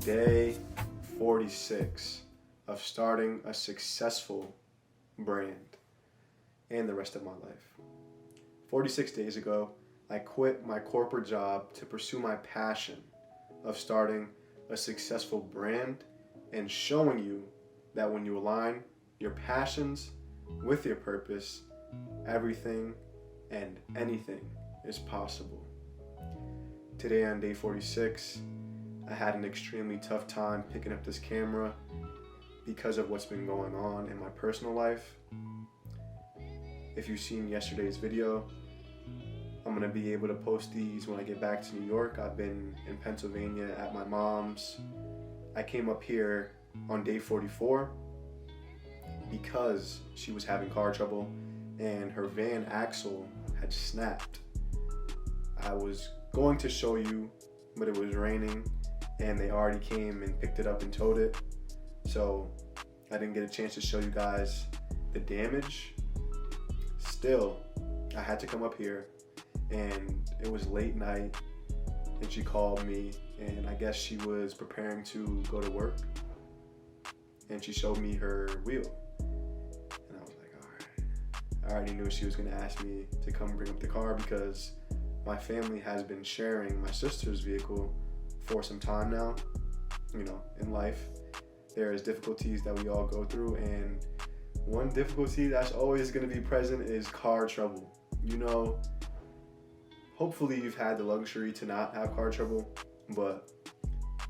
Day 46 of starting a successful brand and the rest of my life. 46 days ago, I quit my corporate job to pursue my passion of starting a successful brand and showing you that when you align your passions with your purpose, everything and anything is possible. Today on day 46, I had an extremely tough time picking up this camera because of what's been going on in my personal life. If you've seen yesterday's video, I'm going to be able to post these when I get back to New York. I've been in Pennsylvania at my mom's. I came up here on day 44 because she was having car trouble and her van axle had snapped. I was going to show you, but it was raining and they already came and picked it up and towed it. So I didn't get a chance to show you guys the damage. Still, I had to come up here, and it was late night and she called me, and I guess she was preparing to go to work, and she showed me her wheel. And I was like, all right. I already knew she was gonna ask me to come bring up the car because my family has been sharing my sister's vehicle for some time now. You know, in life, there's difficulties that we all go through, and one difficulty that's always going to be present is car trouble. You know, hopefully you've had the luxury to not have car trouble, but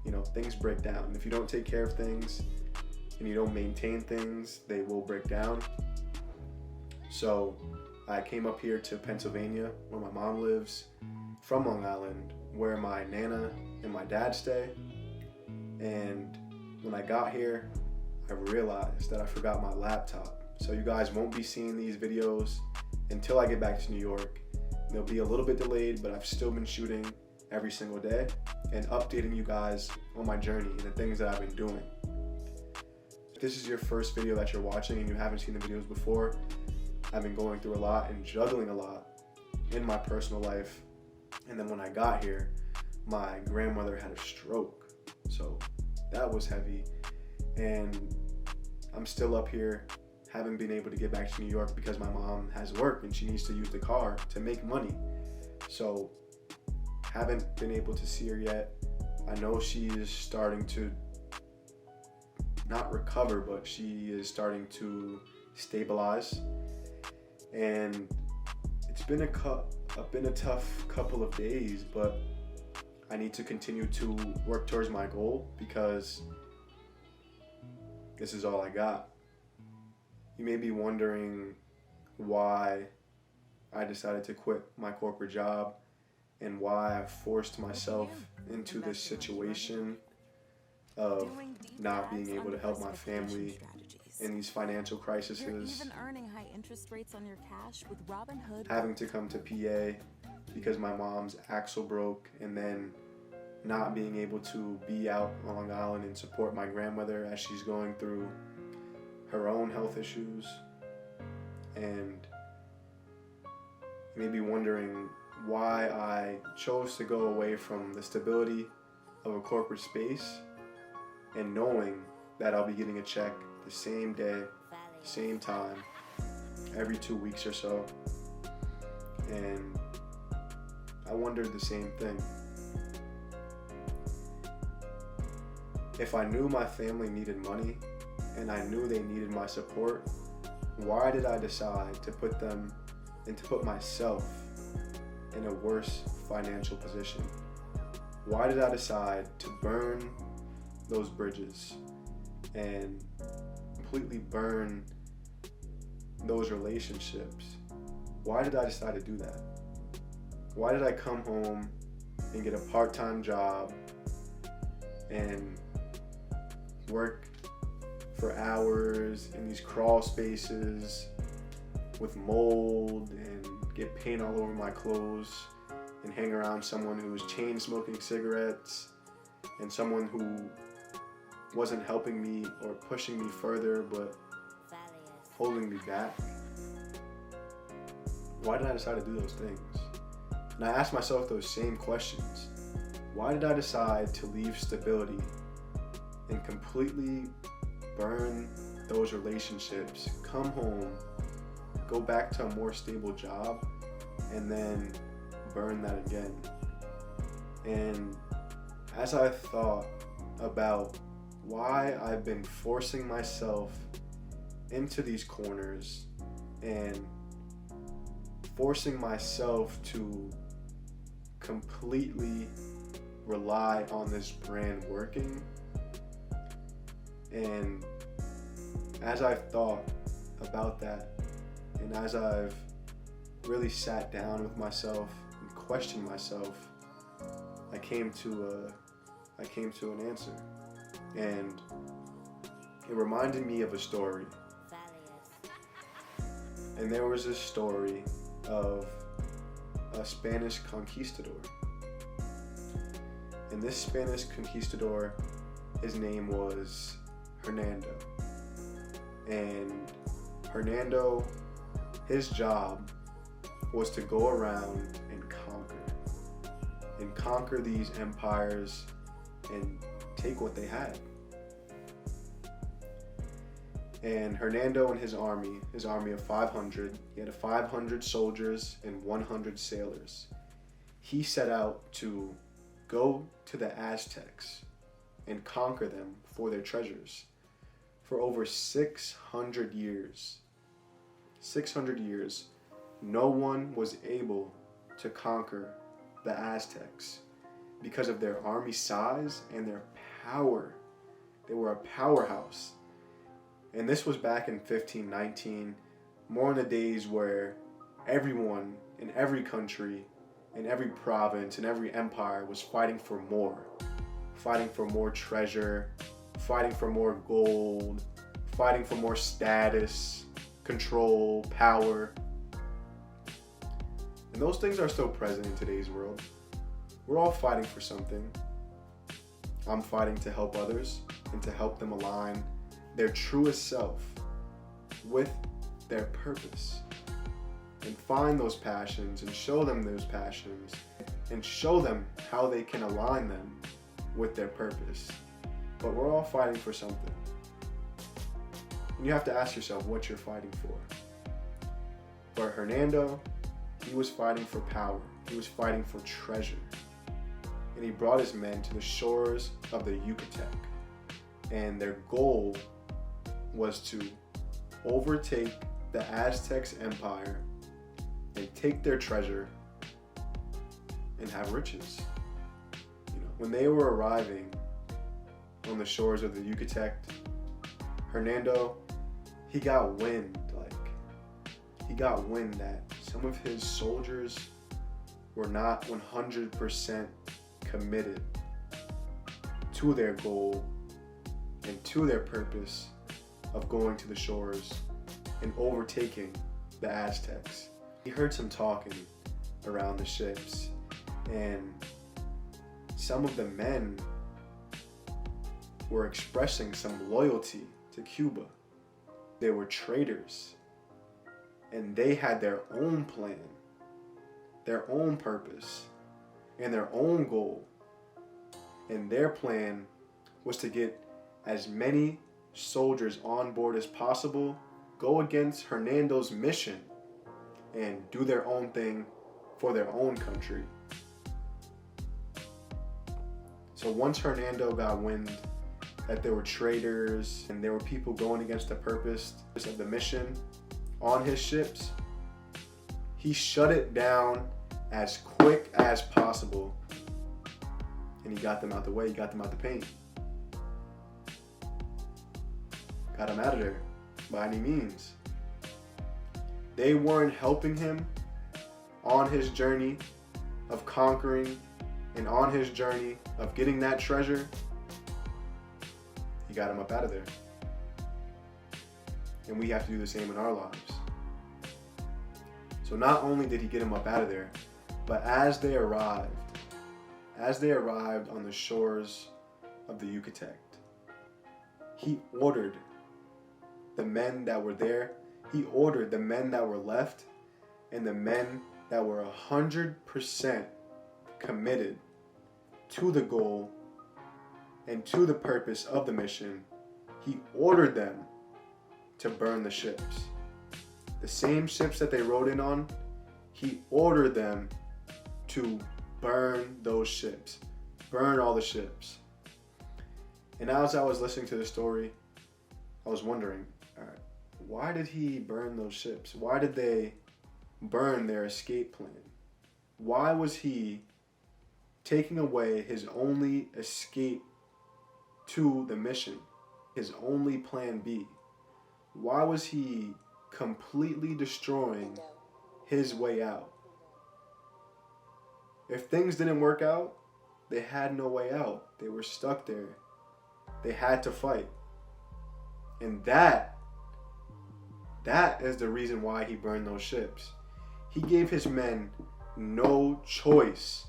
you know, things break down. And if you don't take care of things and you don't maintain things, they will break down. So I came up here to Pennsylvania, where my mom lives, from Long Island, where my Nana and my dad stay. And when I got here, I realized that I forgot my laptop. So you guys won't be seeing these videos until I get back to New York. They'll be a little bit delayed, but I've still been shooting every single day and updating you guys on my journey and the things that I've been doing. If this is your first video that you're watching and you haven't seen the videos before, I've been going through a lot and juggling a lot in my personal life. And then when I got here, my grandmother had a stroke. So that was heavy. And I'm still up here, haven't been able to get back to New York because my mom has work and she needs to use the car to make money. So haven't been able to see her yet. I know she is starting to not recover, but she is starting to stabilize. And it's been a tough couple of days, but I need to continue to work towards my goal because this is all I got. You may be wondering why I decided to quit my corporate job and why I forced myself into this situation of not being able to help my family in these financial crises, having to come to PA because my mom's axle broke, and then not being able to be out on Long Island and support my grandmother as she's going through her own health issues. And you may be wondering why I chose to go away from the stability of a corporate space and knowing that I'll be getting a check the same day, same time, every 2 weeks or so. And I wondered the same thing. If I knew my family needed money and I knew they needed my support, why did I decide to put them and to put myself in a worse financial position? Why did I decide to burn those bridges and completely burn those relationships? Why did I decide to do that? Why did I come home and get a part-time job and work for hours in these crawl spaces with mold and get paint all over my clothes and hang around someone who was chain smoking cigarettes and someone who wasn't helping me or pushing me further but holding me back? Why did I decide to do those things? And I asked myself those same questions. Why did I decide to leave stability and completely burn those relationships, come home, go back to a more stable job, and then burn that again. And as I thought about why I've been forcing myself into these corners and forcing myself to completely rely on this brand working, and as I've thought about that, and as I've really sat down with myself and questioned myself, I came to an answer. And it reminded me of a story. And there was this story of a Spanish conquistador. And this Spanish conquistador, his name was Hernando. And Hernando, his job was to go around and conquer these empires and take what they had. And Hernando and his army of 500, he had 500 soldiers and 100 sailors. He set out to go to the Aztecs and conquer them for their treasures. For over 600 years, no one was able to conquer the Aztecs because of their army size and their power. They were a powerhouse. And this was back in 1519, more in the days where everyone in every country, in every province, in every empire was fighting for more treasure, fighting for more gold, fighting for more status, control, power. And those things are still present in today's world. We're all fighting for something. I'm fighting to help others and to help them align their truest self with their purpose and find those passions and show them those passions and show them how they can align them with their purpose. But we're all fighting for something. And you have to ask yourself what you're fighting for. For Hernando, he was fighting for power. He was fighting for treasure. And he brought his men to the shores of the Yucatec. And their goal was to overtake the Aztecs empire and take their treasure and have riches. When they were arriving on the shores of the Yucatec, Hernando, he got wind that some of his soldiers were not 100% committed to their goal and to their purpose of going to the shores and overtaking the Aztecs. He heard some talking around the ships, and some of the men were expressing some loyalty to Cuba. They were traitors, and they had their own plan, their own purpose, and their own goal. And their plan was to get as many soldiers on board as possible, go against Hernando's mission, and do their own thing for their own country. So once Hernando got wind that there were traitors and there were people going against the purpose of the mission on his ships, he shut it down as quick as possible, and he got them out the way, he got them out the paint. Got him out of there by any means. They weren't helping him on his journey of conquering and on his journey of getting that treasure. He got him up out of there. And we have to do the same in our lives. So not only did he get him up out of there, but as they arrived on the shores of the Yucatec, he ordered the men that were there, he ordered the men that were left and the men that were 100% committed to the goal and to the purpose of the mission, he ordered them to burn the ships. The same ships that they rode in on, he ordered them to burn those ships. Burn all the ships. And as I was listening to the story, I was wondering, all right, why did he burn those ships? Why did they burn their escape plan? Why was he taking away his only escape to the mission, his only plan B? Why was he completely destroying his way out? If things didn't work out, they had no way out. They were stuck there. They had to fight. And that is the reason why he burned those ships. He gave his men no choice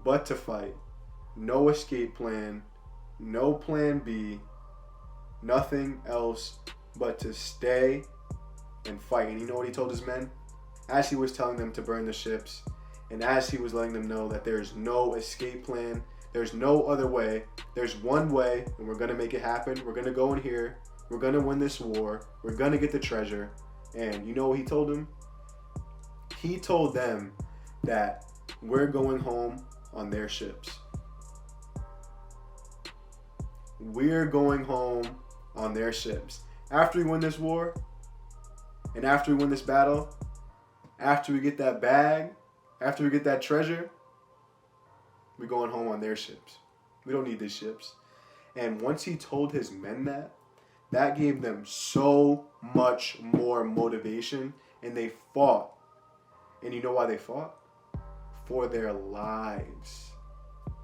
but to fight. No escape plan, no plan B, nothing else but to stay and fight. And you know what he told his men? As he was telling them to burn the ships, and as he was letting them know that there's no escape plan, there's no other way, there's one way, and we're going to make it happen. We're going to go in here, we're going to win this war, we're going to get the treasure. And you know what he told them? He told them that we're going home on their ships. We're going home on their ships. After we win this war, and after we win this battle, after we get that bag, after we get that treasure, we're going home on their ships. We don't need these ships. And once he told his men that gave them so much more motivation, and they fought. And you know why they fought? For their lives.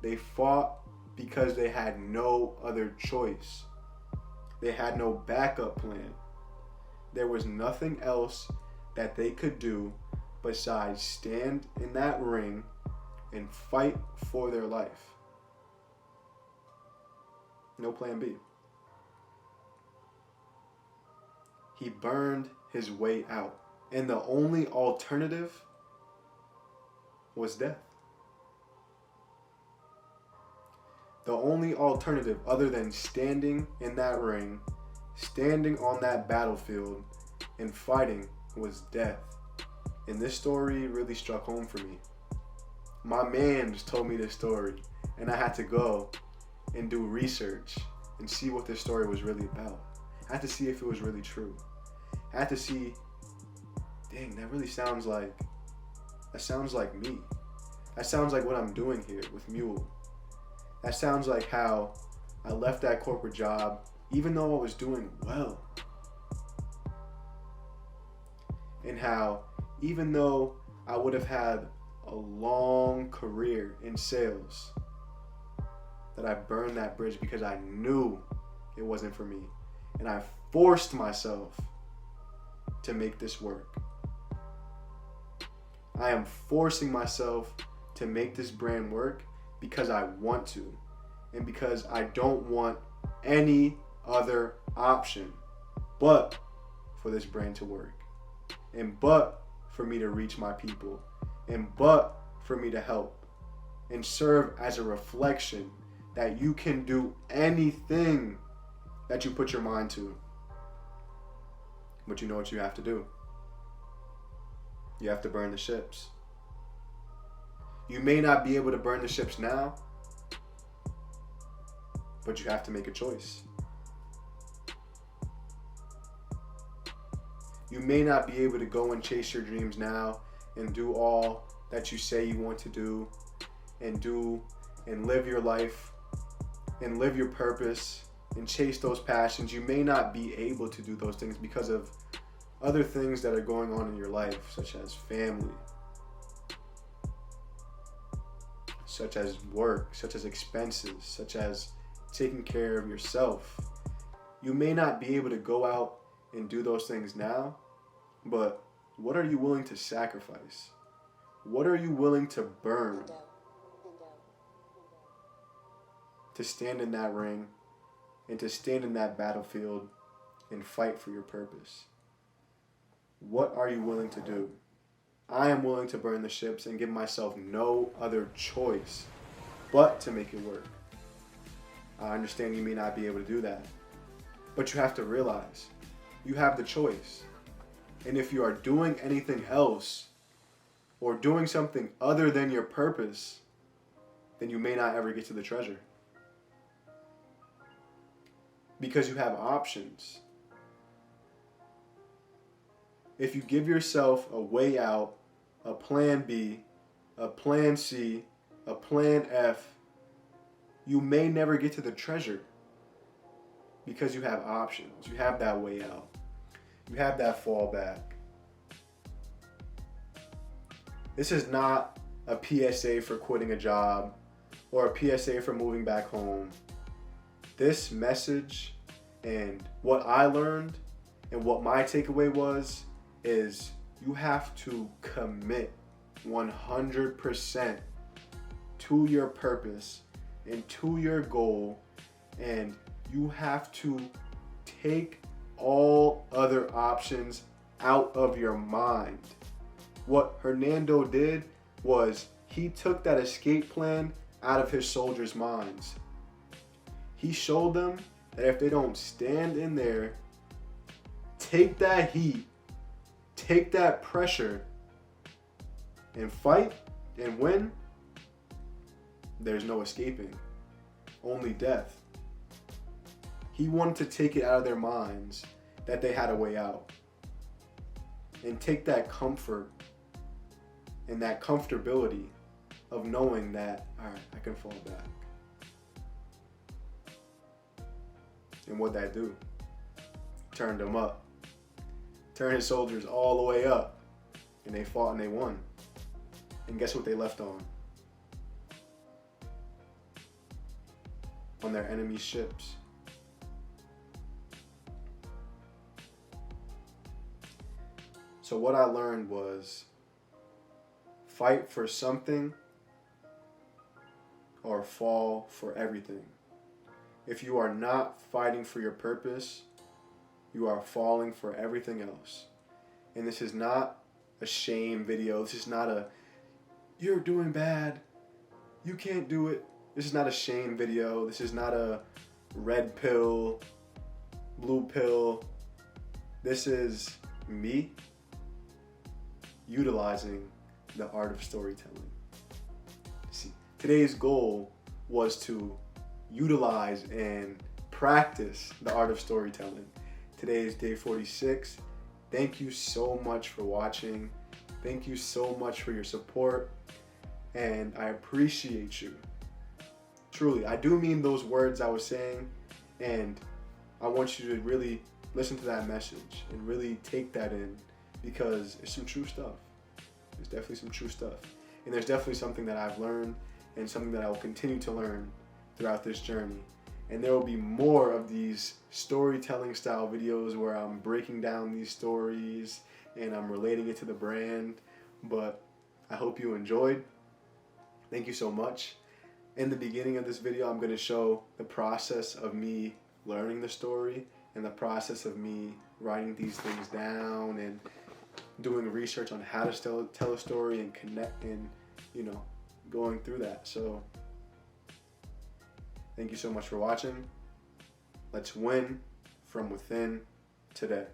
They fought because they had no other choice. They had no backup plan. There was nothing else that they could do besides stand in that ring and fight for their life. No plan B. He burned his way out. And the only alternative was death. The only alternative other than standing in that ring, standing on that battlefield, and fighting was death. And this story really struck home for me. My man just told me this story, and I had to go and do research and see what this story was really about. I had to see if it was really true. I had to see, dang, that sounds like me. That sounds like what I'm doing here with MUEL. That sounds like how I left that corporate job even though I was doing well. And how even though I would have had a long career in sales, that I burned that bridge because I knew it wasn't for me. And I forced myself to make this work. I am forcing myself to make this brand work because I want to, and because I don't want any other option but for this brand to work, and but for me to reach my people, and but for me to help and serve as a reflection that you can do anything that you put your mind to. But you know what you have to do? You have to burn the ships. You may not be able to burn the ships now, but you have to make a choice. You may not be able to go and chase your dreams now and do all that you say you want to do and live your life and live your purpose and chase those passions. You may not be able to do those things because of other things that are going on in your life, such as family, such as work, such as expenses, such as taking care of yourself. You may not be able to go out and do those things now, but what are you willing to sacrifice? What are you willing to burn to stand in that ring and to stand in that battlefield and fight for your purpose? What are you willing to do? I am willing to burn the ships and give myself no other choice but to make it work. I understand you may not be able to do that. But you have to realize you have the choice. And if you are doing anything else or doing something other than your purpose, then you may not ever get to the treasure. Because you have options. If you give yourself a way out, a plan B, a plan C, a plan F, you may never get to the treasure. Because you have options. You have that way out. You have that fallback. This is not a PSA for quitting a job or a PSA for moving back home. This message and what I learned and what my takeaway was is you have to commit 100% to your purpose and to your goal, and you have to take all other options out of your mind. What Hernando did was he took that escape plan out of his soldiers' minds. He showed them that if they don't stand in there, take that heat, take that pressure, and fight and win, there's no escaping, only death. He wanted to take it out of their minds that they had a way out and take that comfort and that comfortability of knowing that, all right, I can fall back. And what'd that do? Turned him up. Turned his soldiers all the way up. And they fought and they won. And guess what they left on? On their enemy ships. So what I learned was fight for something or fall for everything. If you are not fighting for your purpose, you are falling for everything else. And this is not a shame video. This is not a, you're doing bad, you can't do it. This is not a shame video. This is not a red pill, blue pill. This is me utilizing the art of storytelling. See, today's goal was to utilize and practice the art of storytelling. Today is day 46. Thank you so much for watching. Thank you so much for your support. And I appreciate you. Truly, I do mean those words I was saying. And I want you to really listen to that message and really take that in, because it's some true stuff. There's definitely some true stuff. And there's definitely something that I've learned and something that I will continue to learn throughout this journey. And there will be more of these storytelling style videos where I'm breaking down these stories and I'm relating it to the brand. But I hope you enjoyed. Thank you so much. In the beginning of this video, I'm going to show the process of me learning the story and the process of me writing these things down and doing research on how to tell a story and connect and, going through that. So thank you so much for watching. Let's win from within today.